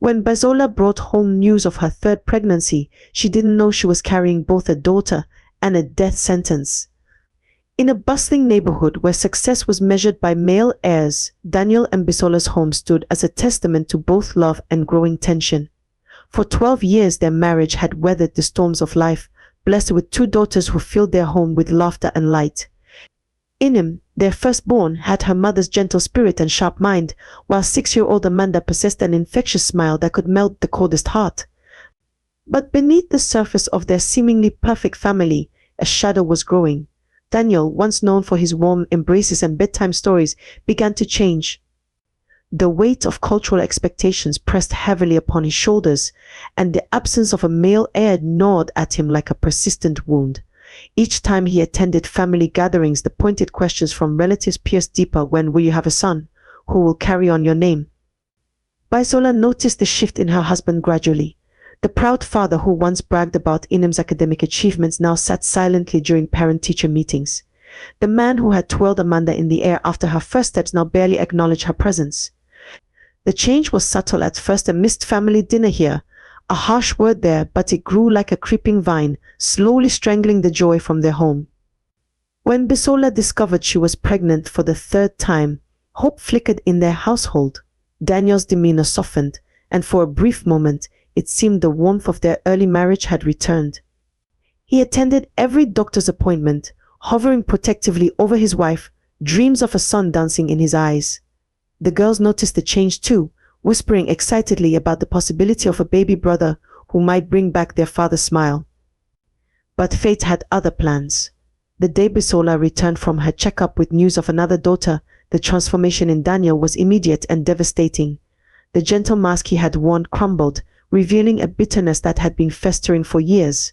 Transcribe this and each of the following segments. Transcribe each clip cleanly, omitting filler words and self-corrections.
When Basola brought home news of her third pregnancy, she didn't know she was carrying both a daughter and a death sentence. In a bustling neighborhood where success was measured by male heirs, Daniel and Basola's home stood as a testament to both love and growing tension. For 12 years their marriage had weathered the storms of life, blessed with 2 daughters who filled their home with laughter and light. Inem, their firstborn, had her mother's gentle spirit and sharp mind, while 6-year-old Amanda possessed an infectious smile that could melt the coldest heart. But beneath the surface of their seemingly perfect family, a shadow was growing. Daniel, once known for his warm embraces and bedtime stories, began to change. The weight of cultural expectations pressed heavily upon his shoulders, and the absence of a male heir gnawed at him like a persistent wound. Each time he attended family gatherings, the pointed questions from relatives pierced deeper. When will you have a son? Who will carry on your name? Basola noticed the shift in her husband gradually. The proud father who once bragged about Inim's academic achievements now sat silently during parent-teacher meetings. The man who had twirled Amanda in the air after her first steps now barely acknowledged her presence. The change was subtle at first, a missed family dinner here, a harsh word there, but it grew like a creeping vine, slowly strangling the joy from their home. When Basola discovered she was pregnant for the 3rd time, hope flickered in their household. Daniel's demeanor softened, and for a brief moment, it seemed the warmth of their early marriage had returned. He attended every doctor's appointment, hovering protectively over his wife, dreams of a son dancing in his eyes. The girls noticed the change too, whispering excitedly about the possibility of a baby brother who might bring back their father's smile. But fate had other plans. The day Basola returned from her checkup with news of another daughter, the transformation in Daniel was immediate and devastating. The gentle mask he had worn crumbled, revealing a bitterness that had been festering for years.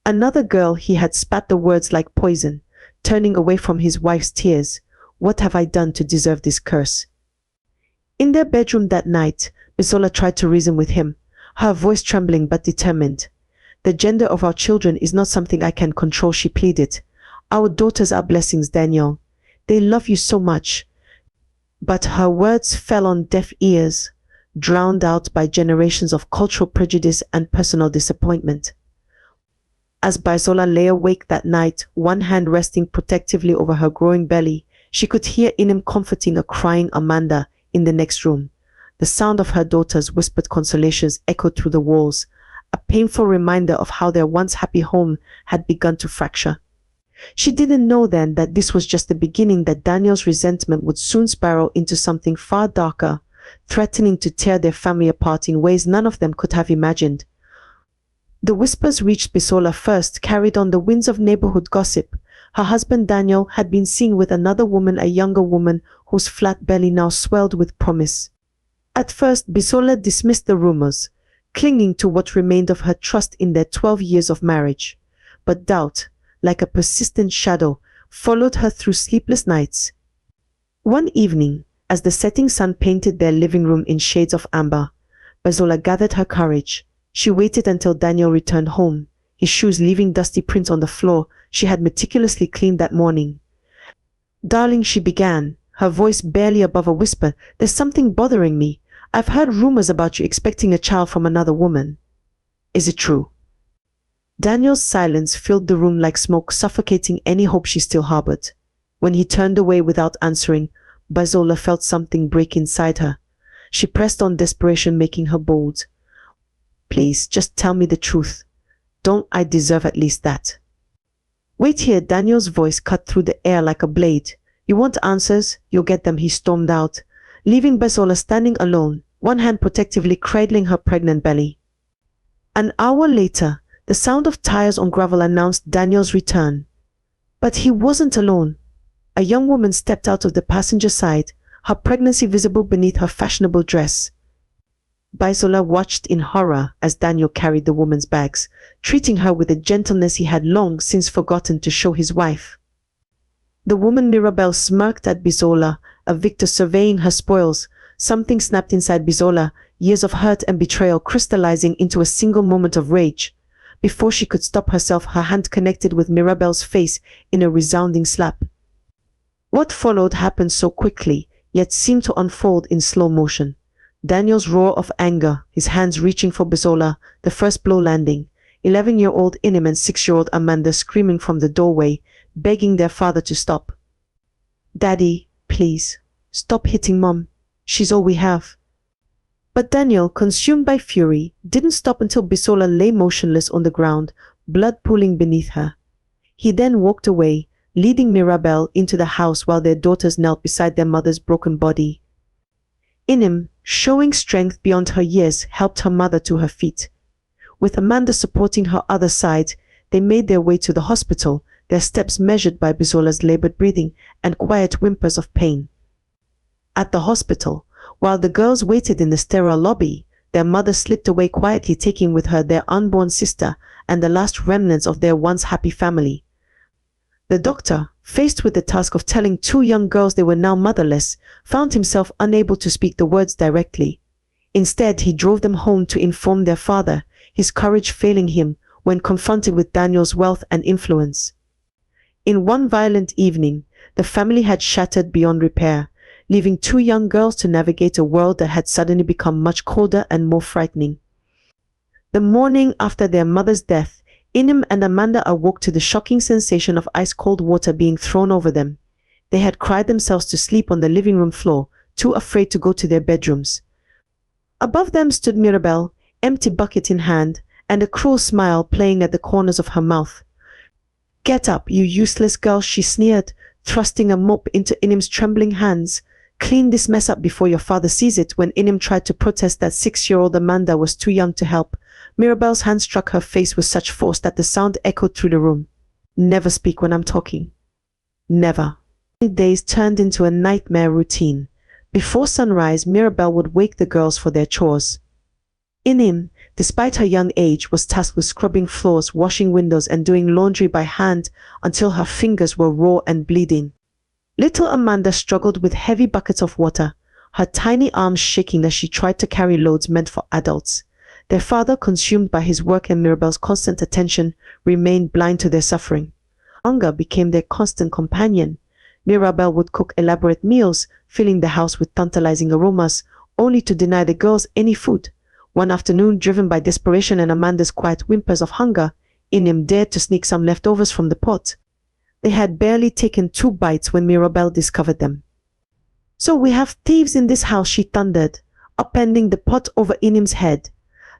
Another girl, he had spat the words like poison, turning away from his wife's tears. What have I done to deserve this curse? In their bedroom that night, Basola tried to reason with him, her voice trembling but determined. The gender of our children is not something I can control, she pleaded. Our daughters are blessings, Daniel. They love you so much. But her words fell on deaf ears, drowned out by generations of cultural prejudice and personal disappointment. As Basola lay awake that night, one hand resting protectively over her growing belly, she could hear Inem comforting a crying Amanda in the next room. The sound of her daughter's whispered consolations echoed through the walls, a painful reminder of how their once happy home had begun to fracture. She didn't know then that this was just the beginning, that Daniel's resentment would soon spiral into something far darker, threatening to tear their family apart in ways none of them could have imagined. The whispers reached Basola first, carried on the winds of neighborhood gossip. Her husband Daniel had been seen with another woman, a younger woman whose flat belly now swelled with promise. At first, Basola dismissed the rumors, clinging to what remained of her trust in their 12 years of marriage. But doubt, like a persistent shadow, followed her through sleepless nights. One evening, as the setting sun painted their living room in shades of amber, Basola gathered her courage. She waited until Daniel returned home, his shoes leaving dusty prints on the floor she had meticulously cleaned that morning. Darling, she began, her voice barely above a whisper, there's something bothering me. I've heard rumors about you expecting a child from another woman. Is it true? Daniel's silence filled the room like smoke, suffocating any hope she still harbored. When he turned away without answering, Basola felt something break inside her. She pressed on, desperation making her bold. Please, just tell me the truth. Don't I deserve at least that? Wait here, Daniel's voice cut through the air like a blade. You want answers? You'll get them, he stormed out, leaving Basola standing alone, one hand protectively cradling her pregnant belly. An hour later, the sound of tires on gravel announced Daniel's return. But he wasn't alone. A young woman stepped out of the passenger side, her pregnancy visible beneath her fashionable dress. Basola watched in horror as Daniel carried the woman's bags, treating her with a gentleness he had long since forgotten to show his wife. The woman Mirabelle smirked at Basola, a victor surveying her spoils. Something snapped inside Basola, years of hurt and betrayal crystallizing into a single moment of rage. Before she could stop herself, her hand connected with Mirabelle's face in a resounding slap. What followed happened so quickly, yet seemed to unfold in slow motion. Daniel's roar of anger, his hands reaching for Bisola, the first blow landing. 11-year-old Inim and 6-year-old Amanda screaming from the doorway, begging their father to stop. "Daddy, please, stop hitting Mom. She's all we have." But Daniel, consumed by fury, didn't stop until Bisola lay motionless on the ground, blood pooling beneath her. He then walked away, leading Mirabel into the house while their daughters knelt beside their mother's broken body. Inim, showing strength beyond her years, helped her mother to her feet. With Amanda supporting her other side, they made their way to the hospital, their steps measured by Bisola's labored breathing and quiet whimpers of pain. At the hospital, while the girls waited in the sterile lobby, their mother slipped away quietly, taking with her their unborn sister and the last remnants of their once happy family. The doctor, faced with the task of telling two young girls they were now motherless, found himself unable to speak the words directly. Instead, he drove them home to inform their father, his courage failing him when confronted with Daniel's wealth and influence. In one violent evening, the family had shattered beyond repair, leaving two young girls to navigate a world that had suddenly become much colder and more frightening. The morning after their mother's death, Inim and Amanda awoke to the shocking sensation of ice-cold water being thrown over them. They had cried themselves to sleep on the living room floor, too afraid to go to their bedrooms. Above them stood Mirabel, empty bucket in hand, and a cruel smile playing at the corners of her mouth. "Get up, you useless girl," she sneered, thrusting a mop into Inim's trembling hands. "Clean this mess up before your father sees it." When Inim tried to protest that 6-year-old Amanda was too young to help, Mirabel's hand struck her face with such force that the sound echoed through the room. "Never speak when I'm talking. Never." Days turned into a nightmare routine. Before sunrise, Mirabel would wake the girls for their chores. Inim, despite her young age, was tasked with scrubbing floors, washing windows, and doing laundry by hand until her fingers were raw and bleeding. Little Amanda struggled with heavy buckets of water, her tiny arms shaking as she tried to carry loads meant for adults. Their father, consumed by his work and Mirabel's constant attention, remained blind to their suffering. Hunger became their constant companion. Mirabel would cook elaborate meals, filling the house with tantalizing aromas, only to deny the girls any food. One afternoon, driven by desperation and Amanda's quiet whimpers of hunger, Inim dared to sneak some leftovers from the pot. They had barely taken 2 bites when Mirabel discovered them. "So we have thieves in this house," she thundered, upending the pot over Inim's head.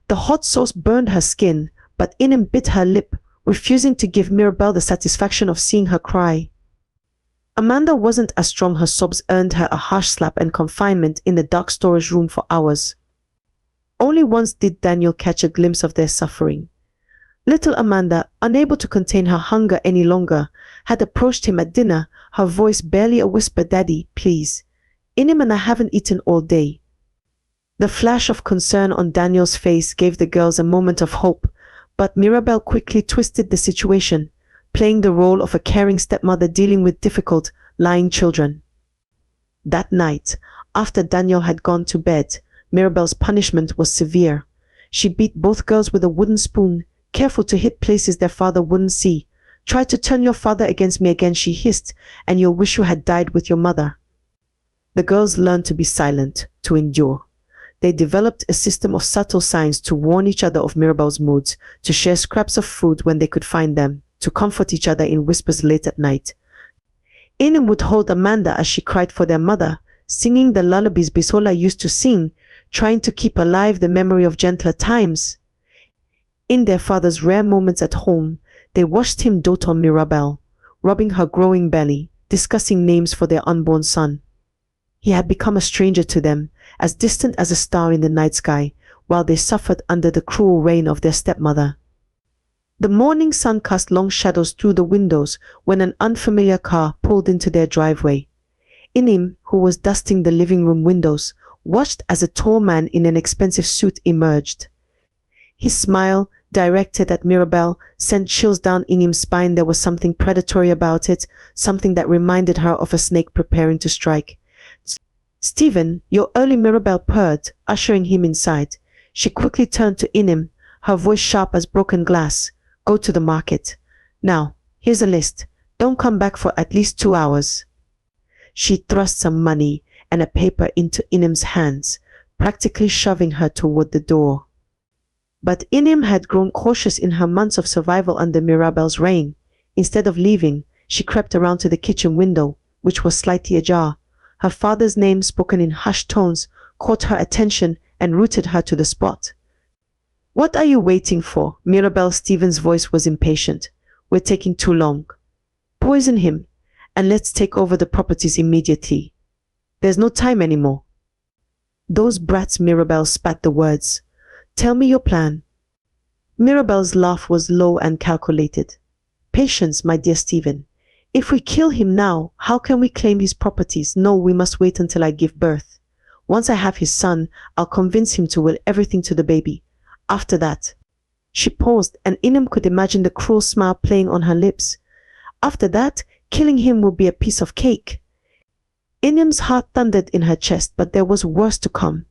The hot sauce burned her skin, but Inim bit her lip, refusing to give Mirabel the satisfaction of seeing her cry. Amanda wasn't as strong. Her sobs earned her a harsh slap and confinement in the dark storage room for hours. Only once did Daniel catch a glimpse of their suffering. Little Amanda, unable to contain her hunger any longer, had approached him at dinner, her voice barely a whisper. "Daddy, please. Inim and I haven't eaten all day." The flash of concern on Daniel's face gave the girls a moment of hope, but Mirabel quickly twisted the situation, playing the role of a caring stepmother dealing with difficult, lying children. That night, after Daniel had gone to bed, Mirabel's punishment was severe. She beat both girls with a wooden spoon, careful to hit places their father wouldn't see. "Try to turn your father against me again," she hissed, "and you'll wish you had died with your mother." The girls learned to be silent, to endure. They developed a system of subtle signs to warn each other of Mirabel's moods, to share scraps of food when they could find them, to comfort each other in whispers late at night. Inim would hold Amanda as she cried for their mother, singing the lullabies Bisola used to sing, trying to keep alive the memory of gentler times. In their father's rare moments at home, they watched him dote on Mirabel, rubbing her growing belly, discussing names for their unborn son. He had become a stranger to them, as distant as a star in the night sky, while they suffered under the cruel reign of their stepmother. The morning sun cast long shadows through the windows when an unfamiliar car pulled into their driveway. Inim, who was dusting the living room windows, watched as a tall man in an expensive suit emerged. His smile, directed at Mirabel, sent chills down Inim's spine. There was something predatory about it, something that reminded her of a snake preparing to strike. "Stephen, you're early," Mirabel purred, ushering him inside. She quickly turned to Inim, her voice sharp as broken glass. "Go to the market. Now, here's a list. Don't come back for at least 2 hours." She thrust some money and a paper into Inim's hands, practically shoving her toward the door. But Inim had grown cautious in her months of survival under Mirabel's reign. Instead of leaving, she crept around to the kitchen window, which was slightly ajar. Her father's name, spoken in hushed tones, caught her attention and rooted her to the spot. "What are you waiting for?" Mirabel Stevens' voice was impatient. "We're taking too long. Poison him, and let's take over the properties immediately. There's no time anymore." "Those brats," Mirabel spat the words. "Tell me your plan." Mirabel's laugh was low and calculated. "Patience, my dear Stephen. If we kill him now, how can we claim his properties? No, we must wait until I give birth. Once I have his son, I'll convince him to will everything to the baby. After that—" She paused, and Inim could imagine the cruel smile playing on her lips. "After that, killing him will be a piece of cake." Inim's heart thundered in her chest, but there was worse to come.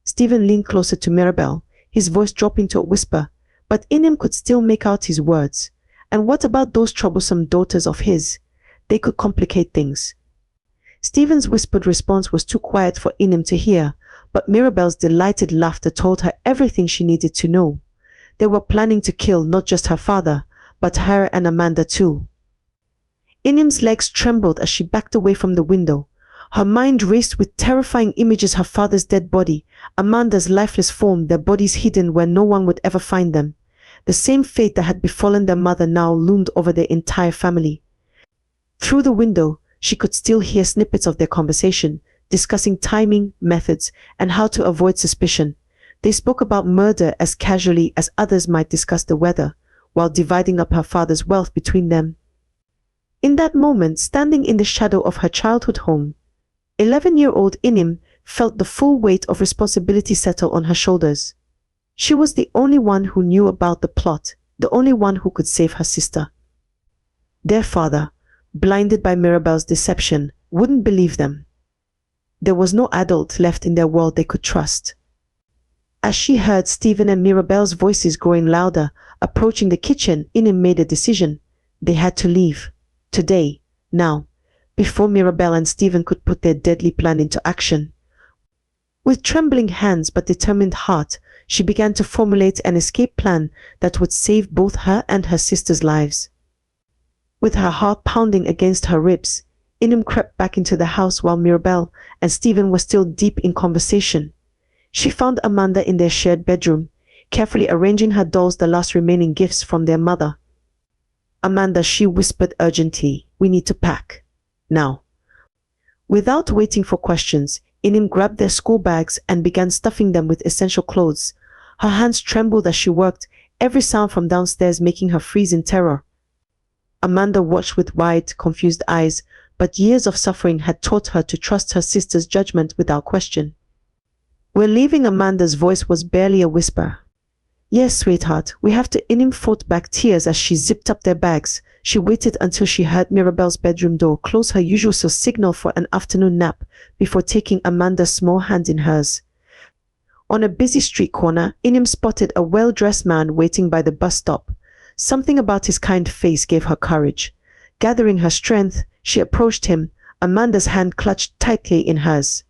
Stephen leaned closer to Mirabel, his voice dropping to a whisper, but Inim could still make out his words. "And what about those troublesome daughters of his? They could complicate things." Stephen's whispered response was too quiet for Inim to hear, but Mirabel's delighted laughter told her everything she needed to know. They were planning to kill not just her father, but her and Amanda too. Inim's legs trembled as she backed away from the window. Her mind raced with terrifying images: her father's dead body, Amanda's lifeless form, their bodies hidden where no one would ever find them. The same fate that had befallen their mother now loomed over their entire family. Through the window, she could still hear snippets of their conversation, discussing timing, methods, and how to avoid suspicion. They spoke about murder as casually as others might discuss the weather, while dividing up her father's wealth between them. In that moment, standing in the shadow of her childhood home, 11-year-old Inim felt the full weight of responsibility settle on her shoulders. She was the only one who knew about the plot, the only one who could save her sister. Their father, blinded by Mirabel's deception, wouldn't believe them. There was no adult left in their world they could trust. As she heard Stephen and Mirabel's voices growing louder, approaching the kitchen, Inim made a decision. They had to leave. Today, now, before Mirabel and Stephen could put their deadly plan into action. With trembling hands but determined heart, she began to formulate an escape plan that would save both her and her sister's lives. With her heart pounding against her ribs, Inim crept back into the house while Mirabel and Stephen were still deep in conversation. She found Amanda in their shared bedroom, carefully arranging her dolls, the last remaining gifts from their mother. "Amanda," she whispered urgently, "we need to pack. Now." Without waiting for questions, Inim grabbed their school bags and began stuffing them with essential clothes. Her hands trembled as she worked, every sound from downstairs making her freeze in terror. Amanda watched with wide, confused eyes, but years of suffering had taught her to trust her sister's judgment without question. "We're leaving." Amanda's voice was barely a whisper. "Yes, sweetheart, we have to." Inim fought back tears as she zipped up their bags. She waited until she heard Mirabel's bedroom door close, her usual signal for an afternoon nap, before taking Amanda's small hand in hers. On a busy street corner, Inim spotted a well-dressed man waiting by the bus stop. Something about his kind face gave her courage. Gathering her strength, she approached him, Amanda's hand clutched tightly in hers.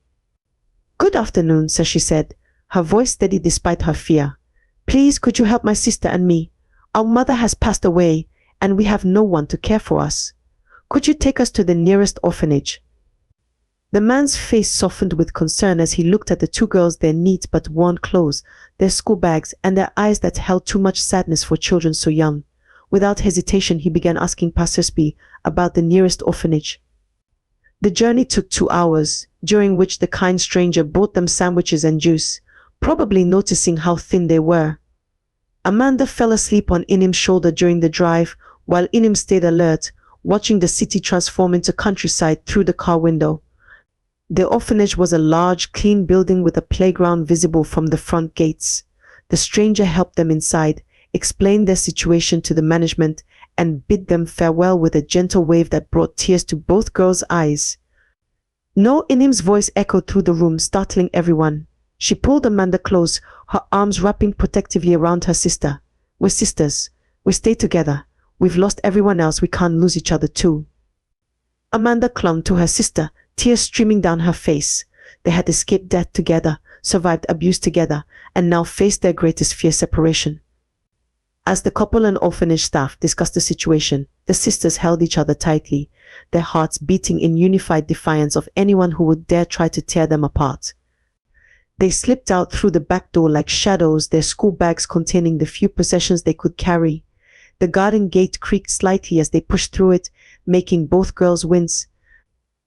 "Good afternoon," she said, her voice steady despite her fear. "Please, could you help my sister and me? Our mother has passed away, and we have no one to care for us. Could you take us to the nearest orphanage?" The man's face softened with concern as he looked at the two girls, their neat but worn clothes, their school bags, and their eyes that held too much sadness for children so young. Without hesitation, he began asking passersby about the nearest orphanage. The journey took 2 hours, during which the kind stranger brought them sandwiches and juice, probably noticing how thin they were. Amanda fell asleep on Inim's shoulder during the drive, while Inim stayed alert, watching the city transform into countryside through the car window. The orphanage was a large, clean building with a playground visible from the front gates. The stranger helped them inside, explained their situation to the management, and bid them farewell with a gentle wave that brought tears to both girls' eyes. "No!" Inim's voice echoed through the room, startling everyone. She pulled Amanda close, her arms wrapping protectively around her sister. "We're sisters. We stay together. We've lost everyone else. We can't lose each other too." Amanda clung to her sister, tears streaming down her face. They had escaped death together, survived abuse together, and now faced their greatest fear: separation. As the couple and orphanage staff discussed the situation, the sisters held each other tightly, their hearts beating in unified defiance of anyone who would dare try to tear them apart. They slipped out through the back door like shadows, their school bags containing the few possessions they could carry. The garden gate creaked slightly as they pushed through it, making both girls wince.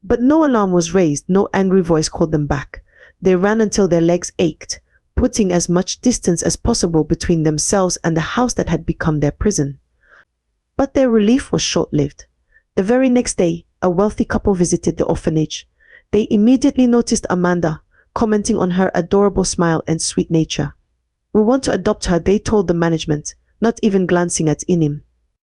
But no alarm was raised, no angry voice called them back. They ran until their legs ached, putting as much distance as possible between themselves and the house that had become their prison. But their relief was short-lived. The very next day, a wealthy couple visited the orphanage. They immediately noticed Amanda, commenting on her adorable smile and sweet nature. "We want to adopt her," they told the management, not even glancing at Inim.